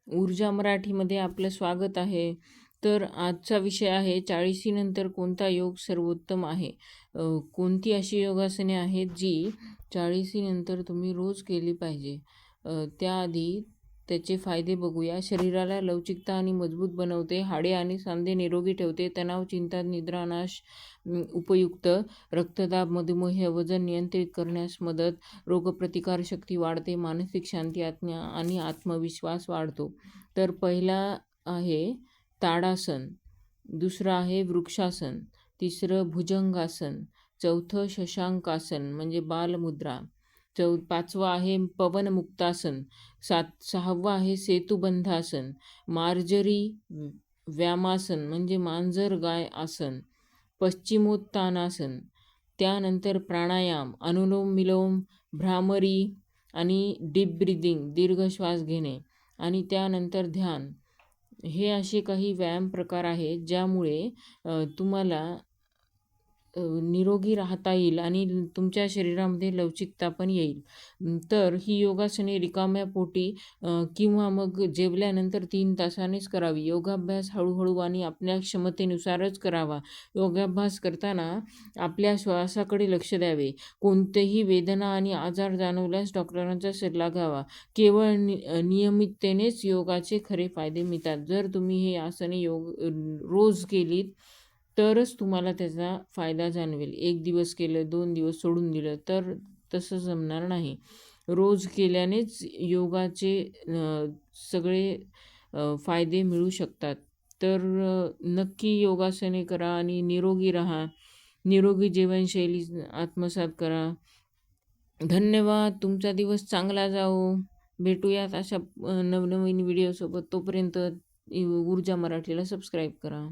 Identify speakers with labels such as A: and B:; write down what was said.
A: ऊर्जा मराठीमध्ये आपलं स्वागत आहे. तर आजचा विषय आहे 40शी नंतर कोणता योग सर्वोत्तम आहे. कोणती अशी योगासने आहेत जी 40शी नंतर तुम्ही रोज केली पाहिजे. त्याआधी त्याचे फायदे बघूया. शरीराला लवचिकता आणि मजबूत बनवते, हाडे आणि सांधे निरोगी ठेवते, तणाव, चिंता, निद्रानाश उपयुक्त, रक्तदाब, मधुमेह, वजन नियंत्रित करण्यास मदत, रोगप्रतिकारशक्ती वाढते, मानसिक शांती आणि आत्मविश्वास वाढतो. तर पहिला आहे ताडासन, दुसरं आहे वृक्षासन, तिसरं भुजंगासन, चौथं शशांकासन म्हणजे बालमुद्रा, पाचवं आहे पवनमुक्तासन, सहावं आहे सेतुबंधासन, मार्जरी व्यामासन म्हणजे मांजर गाय आसन, पश्चिमोत्तानासन, त्यानंतर प्राणायाम, अनुलोम विलोम, भ्रामरी आणि डीप ब्रिदिंग दीर्घ श्वास घेणे, आणि त्यानंतर ध्यान. हे असे काही व्यायाम प्रकार आहेत ज्यामुळे तुम्हाला निरोगी राहता येईल आणि तुमच्या शरीरामध्ये लवचिकता पण येईल. तर ही योगासने रिकाम्या पोटी किंवा मग जेवल्यानंतर 3 तासानेच करावी. योगाभ्यास हळूहळू आणि आपल्या क्षमतेनुसारच करावा. योगाभ्यास करताना आपल्या श्वासाकडे लक्ष द्यावे. कोणतेही वेदना आणि आजार जाणवल्यास डॉक्टरांचा सल्ला घ्यावा. केवळ नियमिततेनेच योगाचे खरे फायदे मिळतात. जर तुम्ही हे आसने रोज केलीत तरच तुम्हाला त्याचा फायदा जाणवेल. 1 दिवस केलं, 2 दिवस सोडून दिलं तर तसं जमणार नाही. रोज केल्यानेच योगाचे सगळे फायदे मिळू शकतात. तर नक्की योगासने करा आणि निरोगी राहा. निरोगी जीवनशैली आत्मसात करा. धन्यवाद. तुमचा दिवस चांगला जाओ. भेटूयात अशा नवनवीन व्हिडिओसोबत. तोपर्यंत ऊर्जा मराठीला सबस्क्राईब करा.